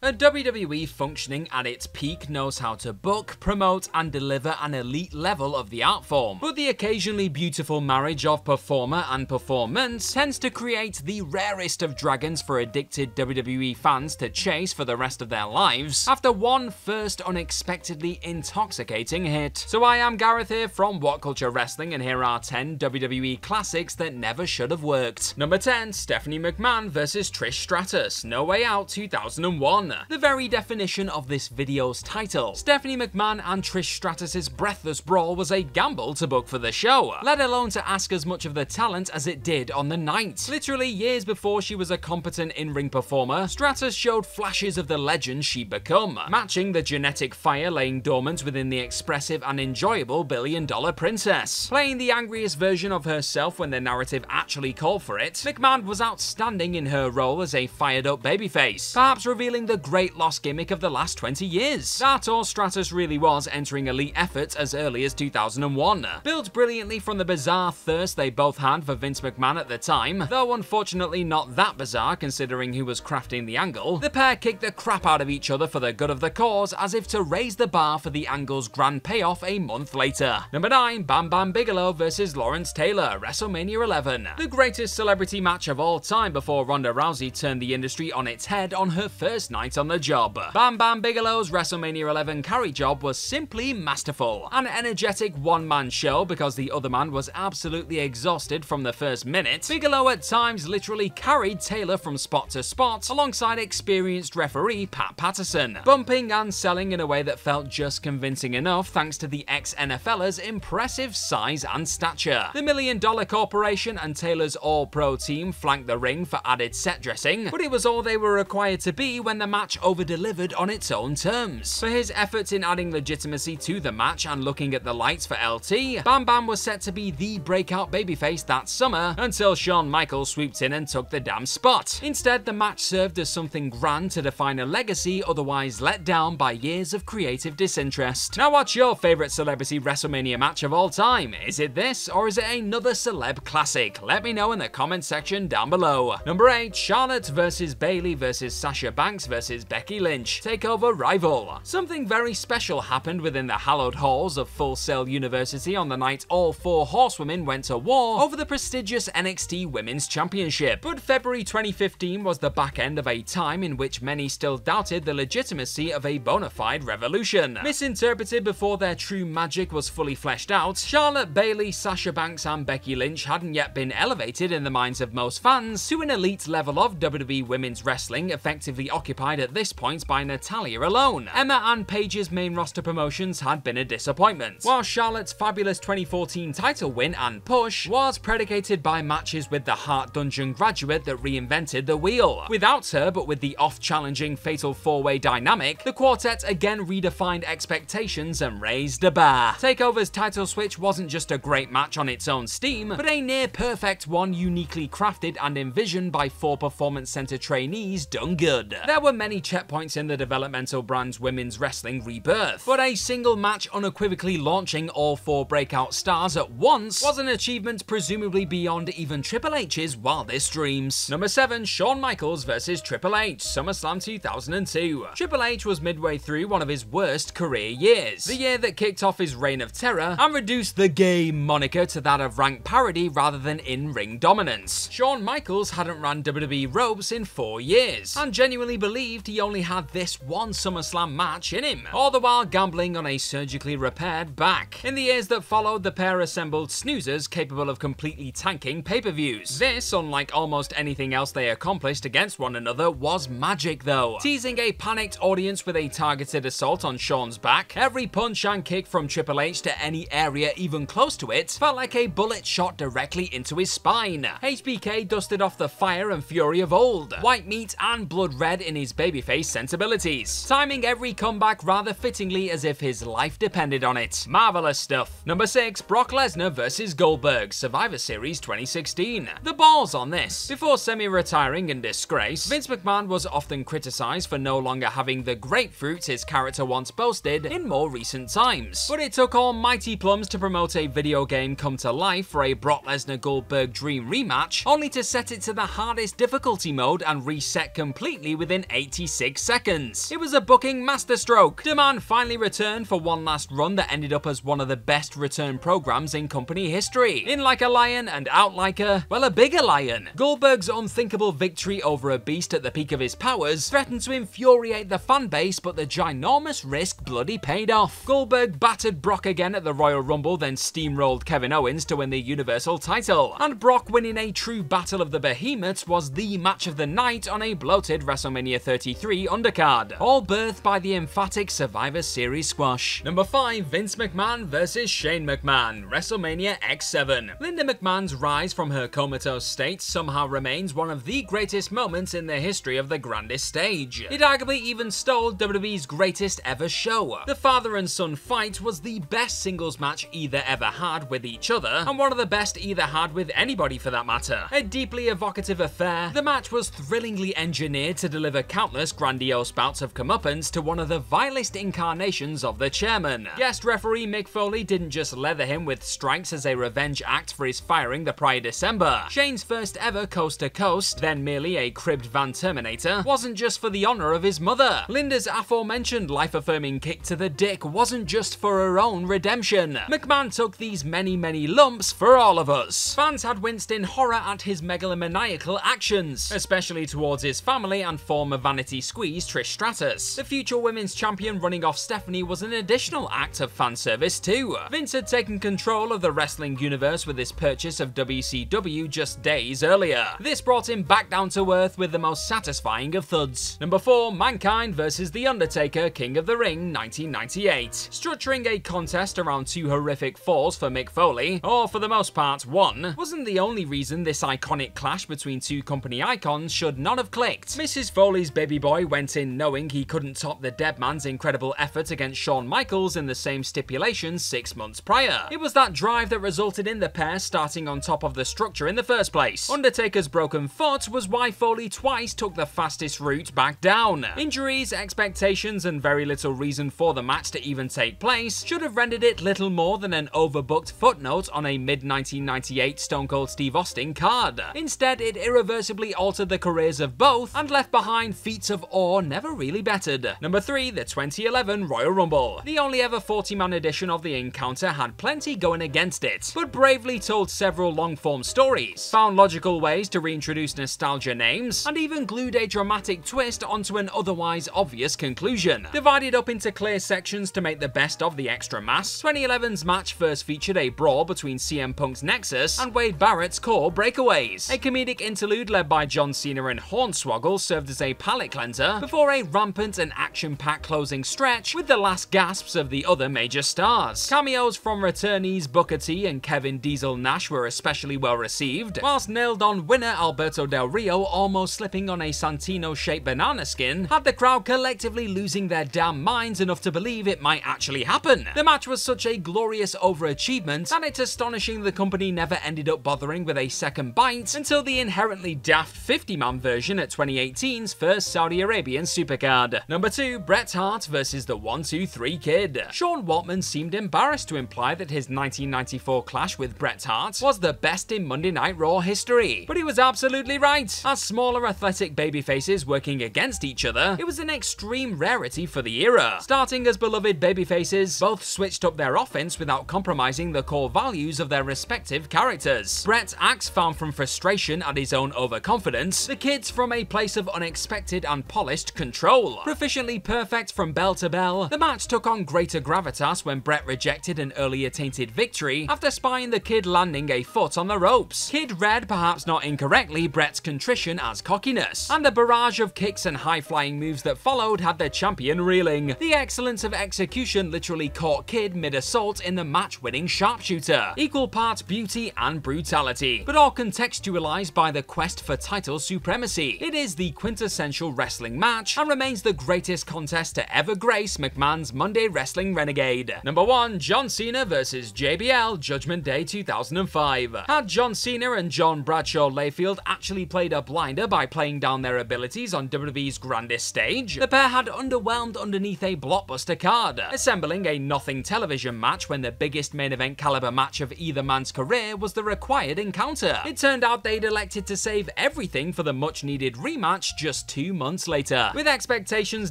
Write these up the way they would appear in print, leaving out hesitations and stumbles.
A WWE functioning at its peak knows how to book, promote, and deliver an elite level of the art form, but the occasionally beautiful marriage of performer and performance tends to create the rarest of dragons for addicted WWE fans to chase for the rest of their lives after one first unexpectedly intoxicating hit. So I am Gareth here from What Culture Wrestling, and here are 10 WWE classics that never should have worked. Number 10, Stephanie McMahon vs Trish Stratus, No Way Out 2001. The very definition of this video's title. Stephanie McMahon and Trish Stratus' breathless brawl was a gamble to book for the show, let alone to ask as much of the talent as it did on the night. Literally years before she was a competent in-ring performer, Stratus showed flashes of the legend she'd become, matching the genetic fire laying dormant within the expressive and enjoyable billion-dollar princess. Playing the angriest version of herself when the narrative actually called for it, McMahon was outstanding in her role as a fired-up babyface, perhaps revealing the great loss gimmick of the last 20 years. That or Stratus really was entering elite efforts as early as 2001. Built brilliantly from the bizarre thirst they both had for Vince McMahon at the time, though unfortunately not that bizarre considering who was crafting the angle, the pair kicked the crap out of each other for the good of the cause as if to raise the bar for the angle's grand payoff a month later. Number 9, Bam Bam Bigelow vs Lawrence Taylor, WrestleMania 11. The greatest celebrity match of all time before Ronda Rousey turned the industry on its head on her first night on the job. Bam Bam Bigelow's WrestleMania 11 carry job was simply masterful. An energetic one-man show because the other man was absolutely exhausted from the first minute. Bigelow at times literally carried Taylor from spot to spot alongside experienced referee Pat Patterson, bumping and selling in a way that felt just convincing enough thanks to the ex-NFLer's impressive size and stature. The $1 Million Corporation and Taylor's all-pro team flanked the ring for added set dressing, but it was all they were required to be when the match over-delivered on its own terms. For his efforts in adding legitimacy to the match and looking at the lights for LT, Bam Bam was set to be the breakout babyface that summer until Shawn Michaels swooped in and took the damn spot. Instead, the match served as something grand to define a legacy otherwise let down by years of creative disinterest. Now what's your favourite celebrity WrestleMania match of all time? Is it this or is it another celeb classic? Let me know in the comment section down below. Number 8, Charlotte vs Bayley vs Sasha Banks vs Becky Lynch, TAKEOVER rival. Something very special happened within the hallowed halls of Full Sail University on the night all 4 horsewomen went to war over the prestigious NXT Women's Championship. But February 2015 was the back end of a time in which many still doubted the legitimacy of a bona fide revolution. Misinterpreted before their true magic was fully fleshed out, Charlotte, Bayley, Sasha Banks and Becky Lynch hadn't yet been elevated in the minds of most fans to an elite level of WWE Women's Wrestling, effectively occupied at this point by Natalya alone. Emma and Paige's main roster promotions had been a disappointment, while Charlotte's fabulous 2014 title win and push was predicated by matches with the Heart Dungeon graduate that reinvented the wheel. Without her, but with the off-challenging Fatal 4-Way dynamic, the quartet again redefined expectations and raised the bar. TAKEOVER's title switch wasn't just a great match on its own steam, but a near-perfect one uniquely crafted and envisioned by 4 Performance Center trainees done good. There were many checkpoints in the developmental brand's women's wrestling rebirth, but a single match unequivocally launching all 4 breakout stars at once was an achievement presumably beyond even Triple H's wildest dreams. Number 7, Shawn Michaels vs Triple H, SummerSlam 2002. Triple H was midway through one of his worst career years, the year that kicked off his reign of terror and reduced the gay moniker to that of rank parody rather than in-ring dominance. Shawn Michaels hadn't ran WWE ropes in 4 years, and genuinely believed he only had this one SummerSlam match in him, all the while gambling on a surgically repaired back. In the years that followed, the pair assembled snoozers capable of completely tanking pay-per-views. This, unlike almost anything else they accomplished against one another, was magic though. Teasing a panicked audience with a targeted assault on Shawn's back, every punch and kick from Triple H to any area even close to it felt like a bullet shot directly into his spine. HBK dusted off the fire and fury of old, white meat and blood red in his babyface sensibilities, timing every comeback rather fittingly as if his life depended on it. Marvelous stuff. Number 6, Brock Lesnar vs Goldberg, Survivor Series 2016. The balls on this. Before semi-retiring in disgrace, Vince McMahon was often criticized for no longer having the grapefruit his character once boasted in more recent times. But it took almighty plums to promote a video game come to life for a Brock Lesnar-Goldberg dream rematch, only to set it to the hardest difficulty mode and reset completely within 8 86 seconds. It was a booking masterstroke. The man finally returned for one last run that ended up as one of the best return programs in company history. In like a lion and out like a, well, a bigger lion. Goldberg's unthinkable victory over a beast at the peak of his powers threatened to infuriate the fanbase, but the ginormous risk bloody paid off. Goldberg battered Brock again at the Royal Rumble, then steamrolled Kevin Owens to win the Universal title. And Brock winning a true battle of the behemoths was the match of the night on a bloated WrestleMania 33 undercard, all birthed by the emphatic Survivor Series squash. Number 5, Vince McMahon vs Shane McMahon, WrestleMania X7. Linda McMahon's rise from her comatose state somehow remains one of the greatest moments in the history of the grandest stage. It arguably even stole WWE's greatest ever show. The father and son fight was the best singles match either ever had with each other, and one of the best either had with anybody for that matter. A deeply evocative affair, the match was thrillingly engineered to deliver countless grandiose bouts of comeuppance to one of the vilest incarnations of the chairman. Guest referee Mick Foley didn't just leather him with strikes as a revenge act for his firing the prior December. Shane's first ever coast-to-coast, then merely a cribbed Van Terminator, wasn't just for the honor of his mother. Linda's aforementioned life-affirming kick to the dick wasn't just for her own redemption. McMahon took these many lumps for all of us. Fans had winced in horror at his megalomaniacal actions, especially towards his family and former Vanity Squeeze TRISH Stratus. The future women's champion running off Stephanie was an additional act of fan service too. Vince had taken control of the wrestling universe with his purchase of WCW just days earlier. This brought him back down to earth with the most satisfying of thuds. Number 4, Mankind vs The Undertaker, King of the Ring, 1998. Structuring a contest around two horrific falls for Mick Foley, or for the most part one, wasn't the only reason this iconic clash between two company icons should not have clicked. Mrs. Foley's baby boy went in knowing he couldn't top the dead man's incredible effort against Shawn Michaels in the same stipulations 6 months prior. It was that drive that resulted in the pair starting on top of the structure in the first place. Undertaker's broken foot was why Foley twice took the fastest route back down. Injuries, expectations, and very little reason for the match to even take place should have rendered it little more than an overbooked footnote on a mid-1998 Stone Cold Steve Austin card. Instead, it irreversibly altered the careers of both and left behind feats of awe never really bettered. Number 3, the 2011 Royal Rumble. The only ever 40-man edition of the encounter had plenty going against it, but bravely told several long-form stories, found logical ways to reintroduce nostalgia names, and even glued a dramatic twist onto an otherwise obvious conclusion. Divided up into clear sections to make the best of the extra mass, 2011's match first featured a brawl between CM Punk's Nexus and Wade Barrett's Core Breakaways. A comedic interlude led by John Cena and Hornswoggle served as a palate cleanser before a rampant and action-packed closing stretch with the last gasps of the other major stars. Cameos from returnees Booker T and Kevin Diesel Nash were especially well received, whilst nailed-on winner Alberto Del Rio almost slipping on a Santino-shaped banana skin had the crowd collectively losing their damn minds enough to believe it might actually happen. The match was such a glorious overachievement that it's astonishing the company never ended up bothering with a second bite until the inherently daft 50-man version at 2018's first Saudi Arabian Supercard. Number 2, Bret Hart vs the 1-2-3 Kid. Sean Waltman seemed embarrassed to imply that his 1994 clash with Bret Hart was the best in Monday Night Raw history, but he was absolutely right. As smaller athletic babyfaces working against each other, it was an extreme rarity for the era. Starting as beloved babyfaces, both switched up their offense without compromising the core values of their respective characters. Bret's acts found from frustration at his own overconfidence, the Kid's from a place of unexpected and polished control. Proficiently perfect from bell to bell, the match took on greater gravitas when Bret rejected an earlier tainted victory after spying the Kid landing a foot on the ropes. Kid read, perhaps not incorrectly, Bret's contrition as cockiness, and the barrage of kicks and high-flying moves that followed had the champion reeling. The excellence of execution literally caught Kid mid-assault in the match-winning sharpshooter. Equal parts beauty and brutality, but all contextualized by the quest for title supremacy. It is the quintessential wrestling match and remains the greatest contest to ever grace McMahon's Monday Wrestling Renegade. Number 1, John Cena vs JBL, Judgment Day 2005. Had John Cena and John Bradshaw Layfield actually played a blinder by playing down their abilities on WWE's grandest stage? The pair had underwhelmed underneath a blockbuster card, assembling a nothing television match when the biggest main event caliber match of either man's career was the required encounter. It turned out they'd elected to save everything for the much needed rematch just 2 months later. With expectations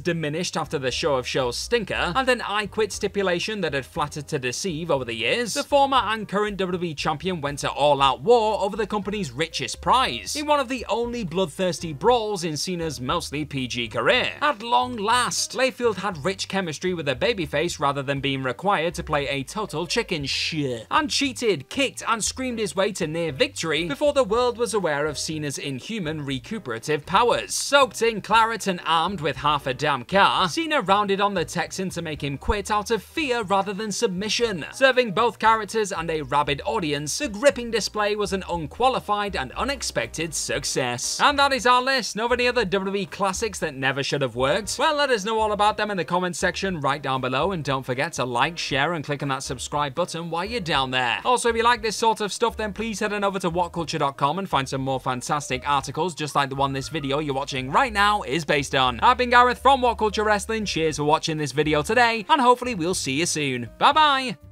diminished after the Show of Shows stinker, and an I Quit stipulation that had flattered to deceive over the years, the former and current WWE champion went to all-out war over the company's richest prize, in one of the only bloodthirsty brawls in Cena's mostly PG career. At long last, Layfield had rich chemistry with a babyface rather than being required to play a total chicken shit, and cheated, kicked, and screamed his way to near victory before the world was aware of Cena's inhuman recuperative powers. Soaked in claret and armed with half a damn car, Cena rounded on the Texan to make him quit out of fear rather than submission. Serving both characters and a rabid audience, the gripping display was an unqualified and unexpected success. And that is our list. Know of any other WWE classics that never should have worked? Well, let us know all about them in the comments section right down below, and don't forget to like, share, and click on that subscribe button while you're down there. Also, if you like this sort of stuff, then please head on over to whatculture.com and find some more fantastic articles just like the one this video you're watching right now is based on. I've been Gareth from What Culture Wrestling. Cheers for watching this video today, and hopefully we'll see you soon. Bye bye!